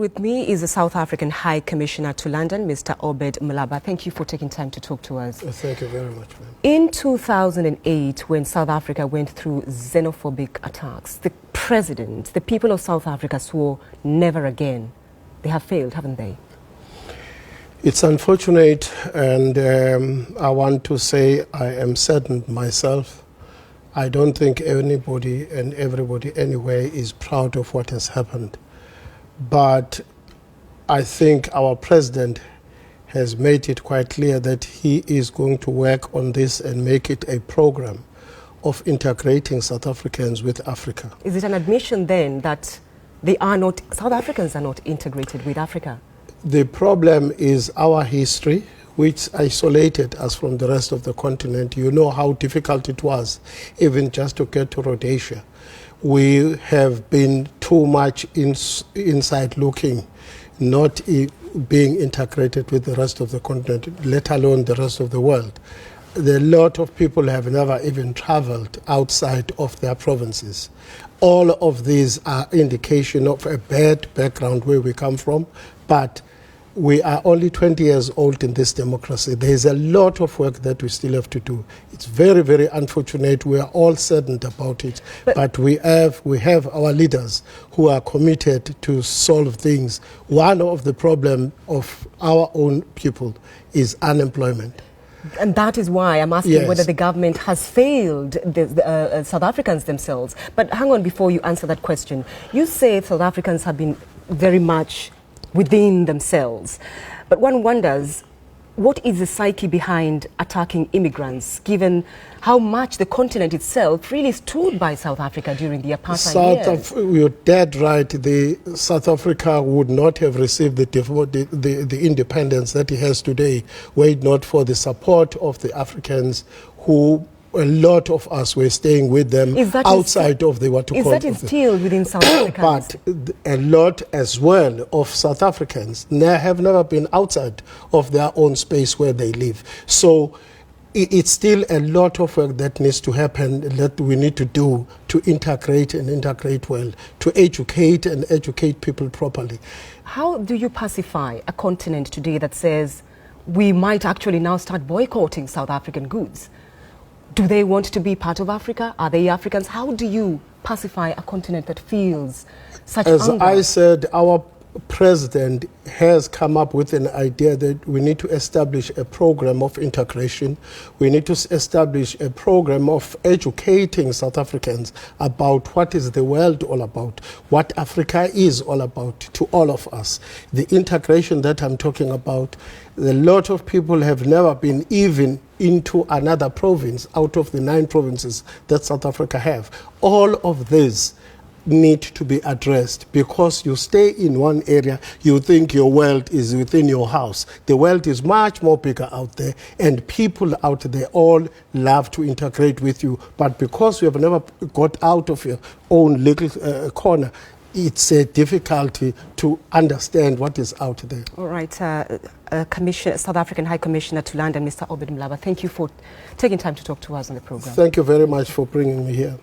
With me is the South African High Commissioner to London, Mr. Obed Mlaba. Thank you for taking time to talk to us. Thank you very much, ma'am. In 2008, when South Africa went through xenophobic attacks, the president, the people of South Africa swore never again. They have failed, haven't they? It's unfortunate, and I want to say I am saddened myself. I don't think anybody and everybody anywhere is proud of what has happened. But I think our president has made it quite clear that he is going to work on this and make it a program of integrating South Africans with Africa. Is it an admission then that South Africans are not integrated with Africa? The problem is our history, which isolated us from the rest of the continent. You know how difficult it was, even just to get to Rhodesia. We have been too much inside looking, not being integrated with the rest of the continent, let alone the rest of the world. A lot of people have never even traveled outside of their provinces. All of these are indication of a bad background where we come from, but we are only 20 years old in this democracy. There is a lot of work that we still have to do. It's very, very unfortunate. We are all saddened about it. But we have our leaders who are committed to solve things. One of the problems of our own people is unemployment. And that is why I'm asking whether the government has failed the South Africans themselves. But hang on before you answer that question. You say South Africans have been very much within themselves. But one wonders, what is the psyche behind attacking immigrants, given how much the continent itself really stood by South Africa during the apartheid years? You're dead right. South Africa would not have received the independence that it has today were it not for the support of the Africans who a lot of us were staying with them outside of the what to call. Is that instilled within South Africans? But a lot as well of South Africans have never been outside of their own space where they live. So it's still a lot of work that needs to happen, that we need to do to integrate and integrate well, to educate and educate people properly. How do you pacify a continent today that says we might actually now start boycotting South African goods? Do they want to be part of Africa? Are they Africans? How do you pacify a continent that feels such anger? As I said, our president has come up with an idea that we need to establish a program of integration. We need to establish a program of educating South Africans about what is the world all about, what Africa is all about to all of us. The integration that I'm talking about, a lot of people have never been even into another province out of the 9 provinces that South Africa have. All of this need to be addressed, because you stay in one area, you think your world is within your house. The world is much more bigger out there, and people out there all love to integrate with you. But because you have never got out of your own little corner, it's a difficulty to understand what is out there. All right, South African High Commissioner to London, Mr. Obed Mlaba, thank you for taking time to talk to us on the program. Thank you very much for bringing me here.